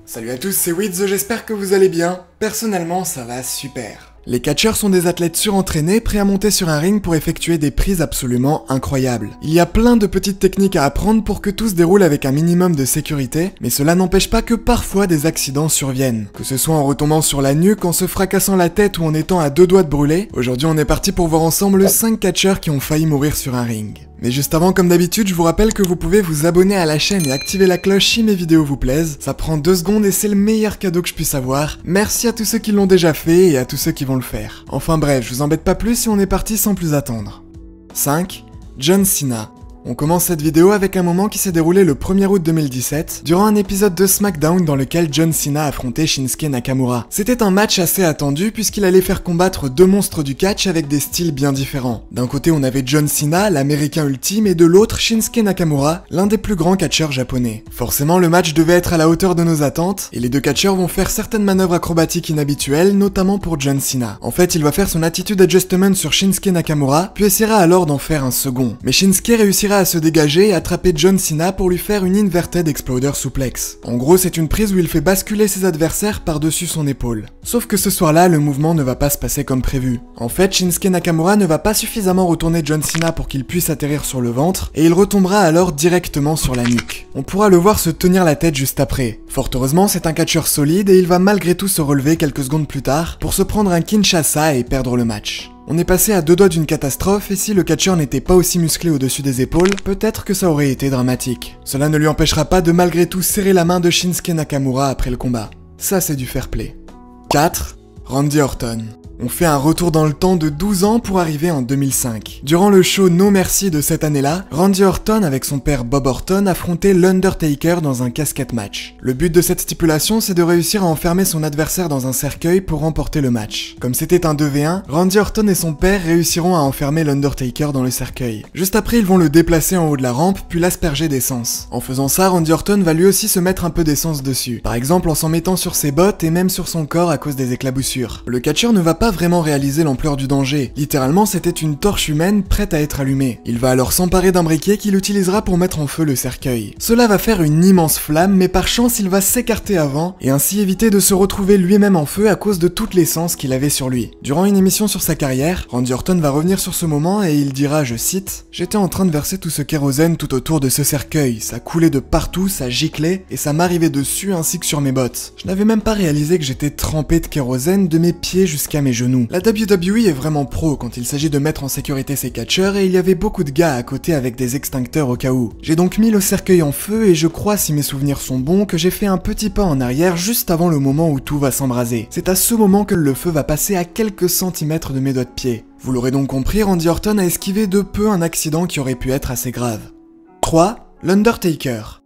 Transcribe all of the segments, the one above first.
Salut à tous, c'est Wiz, j'espère que vous allez bien. Personnellement, ça va super. Les catcheurs sont des athlètes surentraînés, prêts à monter sur un ring pour effectuer des prises absolument incroyables. Il y a plein de petites techniques à apprendre pour que tout se déroule avec un minimum de sécurité, mais cela n'empêche pas que parfois des accidents surviennent. Que ce soit en retombant sur la nuque, en se fracassant la tête ou en étant à deux doigts de brûler, aujourd'hui on est parti pour voir ensemble 5 catcheurs qui ont failli mourir sur un ring. Mais juste avant, comme d'habitude, je vous rappelle que vous pouvez vous abonner à la chaîne et activer la cloche si mes vidéos vous plaisent. Ça prend 2 secondes et c'est le meilleur cadeau que je puisse avoir. Merci à tous ceux qui l'ont déjà fait et à tous ceux qui vont le faire. Enfin bref, je vous embête pas plus et on est parti sans plus attendre. 5. John Cena. On commence cette vidéo avec un moment qui s'est déroulé le 1er août 2017, durant un épisode de SmackDown dans lequel John Cena affrontait Shinsuke Nakamura. C'était un match assez attendu puisqu'il allait faire combattre 2 monstres du catch avec des styles bien différents. D'un côté on avait John Cena, l'américain ultime, et de l'autre Shinsuke Nakamura, l'un des plus grands catcheurs japonais. Forcément le match devait être à la hauteur de nos attentes, et les deux catcheurs vont faire certaines manœuvres acrobatiques inhabituelles, notamment pour John Cena. En fait il va faire son attitude adjustment sur Shinsuke Nakamura, puis essaiera alors d'en faire un second. Mais Shinsuke réussira à se dégager et attraper John Cena pour lui faire une inverted exploder suplex. En gros, c'est une prise où il fait basculer ses adversaires par-dessus son épaule. Sauf que ce soir-là, le mouvement ne va pas se passer comme prévu. En fait, Shinsuke Nakamura ne va pas suffisamment retourner John Cena pour qu'il puisse atterrir sur le ventre, et il retombera alors directement sur la nuque. On pourra le voir se tenir la tête juste après. Fort heureusement, c'est un catcheur solide et il va malgré tout se relever quelques secondes plus tard pour se prendre un Kinshasa et perdre le match. On est passé à 2 doigts d'une catastrophe et si le catcheur n'était pas aussi musclé au-dessus des épaules, peut-être que ça aurait été dramatique. Cela ne lui empêchera pas de malgré tout serrer la main de Shinsuke Nakamura après le combat. Ça c'est du fair play. 4. Randy Orton. On fait un retour dans le temps de 12 ans pour arriver en 2005. Durant le show No Mercy de cette année-là, Randy Orton avec son père Bob Orton affrontait l'Undertaker dans un casket match. Le but de cette stipulation, c'est de réussir à enfermer son adversaire dans un cercueil pour remporter le match. Comme c'était un 2v1, Randy Orton et son père réussiront à enfermer l'Undertaker dans le cercueil. Juste après, ils vont le déplacer en haut de la rampe, puis l'asperger d'essence. En faisant ça, Randy Orton va lui aussi se mettre un peu d'essence dessus. Par exemple en s'en mettant sur ses bottes et même sur son corps à cause des éclaboussures. Le catcheur ne va pas vraiment réaliser l'ampleur du danger. Littéralement, c'était une torche humaine prête à être allumée. Il va alors s'emparer d'un briquet qu'il utilisera pour mettre en feu le cercueil. Cela va faire une immense flamme, mais par chance, il va s'écarter avant et ainsi éviter de se retrouver lui-même en feu à cause de toute l'essence qu'il avait sur lui. Durant une émission sur sa carrière, Randy Orton va revenir sur ce moment et il dira, je cite, « J'étais en train de verser tout ce kérosène tout autour de ce cercueil. Ça coulait de partout, ça giclait et ça m'arrivait dessus ainsi que sur mes bottes. Je n'avais même pas réalisé que j'étais trempé de kérosène de mes pieds jusqu'à mes genoux. » La WWE est vraiment pro quand il s'agit de mettre en sécurité ses catcheurs et il y avait beaucoup de gars à côté avec des extincteurs au cas où. J'ai donc mis le cercueil en feu et je crois, si mes souvenirs sont bons, que j'ai fait un petit pas en arrière juste avant le moment où tout va s'embraser. C'est à ce moment que le feu va passer à quelques centimètres de mes doigts de pied. Vous l'aurez donc compris, Randy Orton a esquivé de peu un accident qui aurait pu être assez grave. 3. L'Undertaker.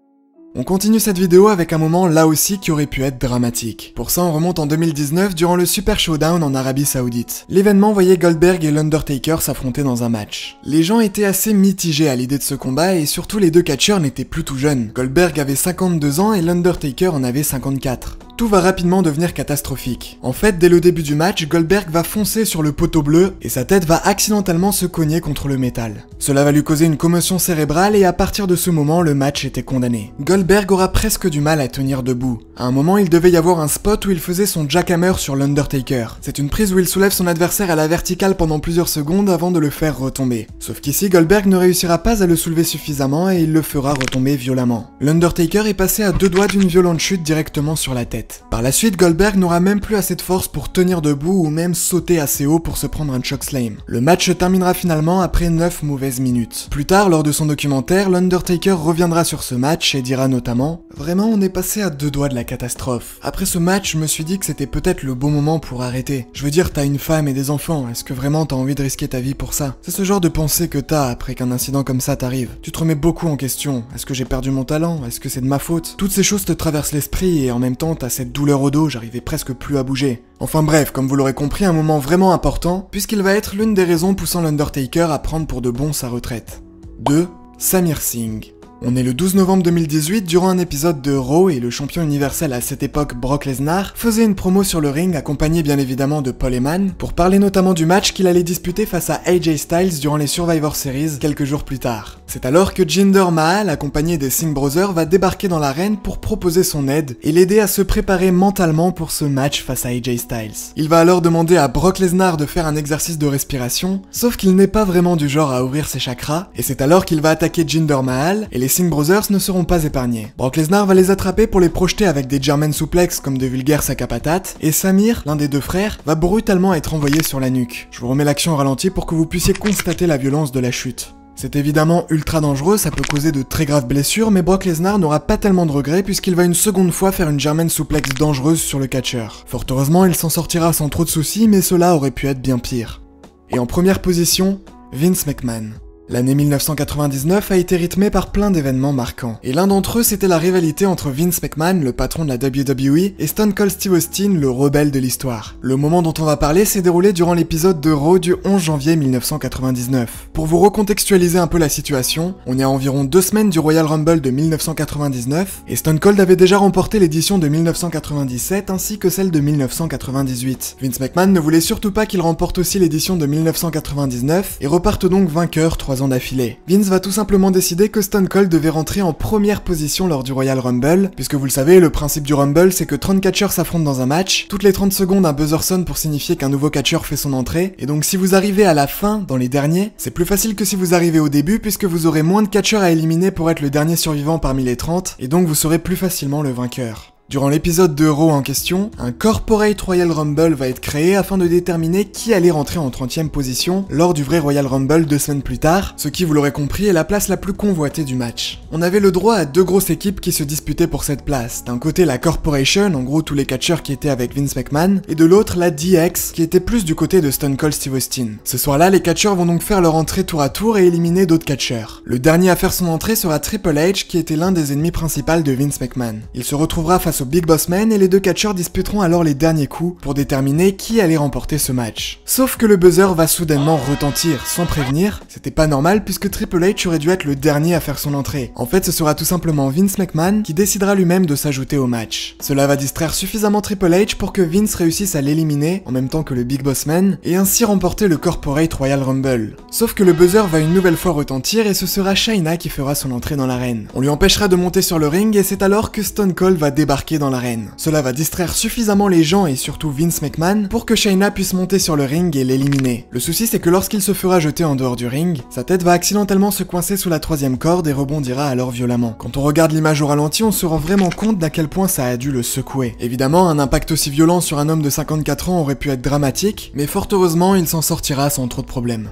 On continue cette vidéo avec un moment là aussi qui aurait pu être dramatique. Pour ça on remonte en 2019 durant le Super Showdown en Arabie Saoudite. L'événement voyait Goldberg et l'Undertaker s'affronter dans un match. Les gens étaient assez mitigés à l'idée de ce combat et surtout les deux catcheurs n'étaient plus tout jeunes. Goldberg avait 52 ans et l'Undertaker en avait 54. Tout va rapidement devenir catastrophique. En fait, dès le début du match, Goldberg va foncer sur le poteau bleu et sa tête va accidentellement se cogner contre le métal. Cela va lui causer une commotion cérébrale et à partir de ce moment, le match était condamné. Goldberg aura presque du mal à tenir debout. À un moment, il devait y avoir un spot où il faisait son jackhammer sur l'Undertaker. C'est une prise où il soulève son adversaire à la verticale pendant plusieurs secondes avant de le faire retomber. Sauf qu'ici, Goldberg ne réussira pas à le soulever suffisamment et il le fera retomber violemment. L'Undertaker est passé à 2 doigts d'une violente chute directement sur la tête. Par la suite, Goldberg n'aura même plus assez de force pour tenir debout ou même sauter assez haut pour se prendre un chokeslam. Le match se terminera finalement après 9 mauvaises minutes. Plus tard, lors de son documentaire, l'Undertaker reviendra sur ce match et dira notamment « Vraiment, on est passé à 2 doigts de la catastrophe. Après ce match, je me suis dit que c'était peut-être le bon moment pour arrêter. Je veux dire, t'as une femme et des enfants, est-ce que vraiment t'as envie de risquer ta vie pour ça ?» C'est ce genre de pensée que t'as après qu'un incident comme ça t'arrive. Tu te remets beaucoup en question. Est-ce que j'ai perdu mon talent? Est-ce que c'est de ma faute? Toutes ces choses te traversent l'esprit et en même temps, t'as cette douleur au dos, j'arrivais presque plus à bouger. Enfin bref, comme vous l'aurez compris, un moment vraiment important, puisqu'il va être l'une des raisons poussant l'Undertaker à prendre pour de bon sa retraite. 2. Samir Singh. On est le 12 novembre 2018 durant un épisode de Raw et le champion universel à cette époque, Brock Lesnar, faisait une promo sur le ring accompagné bien évidemment de Paul Heyman pour parler notamment du match qu'il allait disputer face à AJ Styles durant les Survivor Series quelques jours plus tard. C'est alors que Jinder Mahal, accompagné des Singh Brothers, va débarquer dans l'arène pour proposer son aide et l'aider à se préparer mentalement pour ce match face à AJ Styles. Il va alors demander à Brock Lesnar de faire un exercice de respiration, sauf qu'il n'est pas vraiment du genre à ouvrir ses chakras, et c'est alors qu'il va attaquer Jinder Mahal, et les Singh Brothers ne seront pas épargnés. Brock Lesnar va les attraper pour les projeter avec des German suplex comme de vulgaires sacs à patates, et Samir, l'un des deux frères, va brutalement être envoyé sur la nuque. Je vous remets l'action au ralenti pour que vous puissiez constater la violence de la chute. C'est évidemment ultra dangereux, ça peut causer de très graves blessures, mais Brock Lesnar n'aura pas tellement de regrets puisqu'il va une seconde fois faire une German suplex dangereuse sur le catcheur. Fort heureusement, il s'en sortira sans trop de soucis, mais cela aurait pu être bien pire. Et en première position, Vince McMahon. L'année 1999 a été rythmée par plein d'événements marquants. Et l'un d'entre eux, c'était la rivalité entre Vince McMahon, le patron de la WWE, et Stone Cold Steve Austin, le rebelle de l'histoire. Le moment dont on va parler s'est déroulé durant l'épisode de Raw du 11 janvier 1999. Pour vous recontextualiser un peu la situation, on est à environ 2 semaines du Royal Rumble de 1999, et Stone Cold avait déjà remporté l'édition de 1997 ainsi que celle de 1998. Vince McMahon ne voulait surtout pas qu'il remporte aussi l'édition de 1999, et reparte donc vainqueur 3 ans d'affilée. Vince va tout simplement décider que Stone Cold devait rentrer en première position lors du Royal Rumble, puisque vous le savez, le principe du Rumble c'est que 30 catcheurs s'affrontent dans un match, toutes les 30 secondes un buzzer sonne pour signifier qu'un nouveau catcheur fait son entrée, et donc si vous arrivez à la fin, dans les derniers, c'est plus facile que si vous arrivez au début, puisque vous aurez moins de catcheurs à éliminer pour être le dernier survivant parmi les 30, et donc vous serez plus facilement le vainqueur. Durant l'épisode de Raw en question, un Corporate Royal Rumble va être créé afin de déterminer qui allait rentrer en 30e position lors du vrai Royal Rumble 2 semaines plus tard, ce qui, vous l'aurez compris, est la place la plus convoitée du match. On avait le droit à 2 grosses équipes qui se disputaient pour cette place. D'un côté la Corporation, en gros tous les catcheurs qui étaient avec Vince McMahon, et de l'autre la DX, qui était plus du côté de Stone Cold Steve Austin. Ce soir-là, les catcheurs vont donc faire leur entrée tour à tour et éliminer d'autres catcheurs. Le dernier à faire son entrée sera Triple H, qui était l'un des ennemis principaux de Vince McMahon. Il se retrouvera face au Big Boss Man et les 2 catcheurs disputeront alors les derniers coups pour déterminer qui allait remporter ce match. Sauf que le buzzer va soudainement retentir sans prévenir, c'était pas normal puisque Triple H aurait dû être le dernier à faire son entrée. En fait, ce sera tout simplement Vince McMahon qui décidera lui-même de s'ajouter au match. Cela va distraire suffisamment Triple H pour que Vince réussisse à l'éliminer en même temps que le Big Boss Man et ainsi remporter le Corporate Royal Rumble. Sauf que le buzzer va une nouvelle fois retentir et ce sera Shayna qui fera son entrée dans l'arène. On lui empêchera de monter sur le ring et c'est alors que Stone Cold va débarquer dans l'arène. Cela va distraire suffisamment les gens et surtout Vince McMahon pour que Shayna puisse monter sur le ring et l'éliminer. Le souci c'est que lorsqu'il se fera jeter en dehors du ring, sa tête va accidentellement se coincer sous la 3e corde et rebondira alors violemment. Quand on regarde l'image au ralenti, on se rend vraiment compte d'à quel point ça a dû le secouer. Évidemment, un impact aussi violent sur un homme de 54 ans aurait pu être dramatique, mais fort heureusement, il s'en sortira sans trop de problèmes.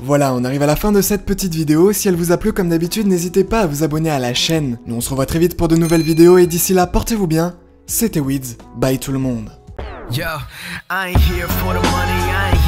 Voilà, on arrive à la fin de cette petite vidéo. Si elle vous a plu, comme d'habitude, n'hésitez pas à vous abonner à la chaîne. Nous on se revoit très vite pour de nouvelles vidéos et d'ici là, portez-vous bien. C'était Wids, bye tout le monde. Yo, I ain't here for the money, I ain't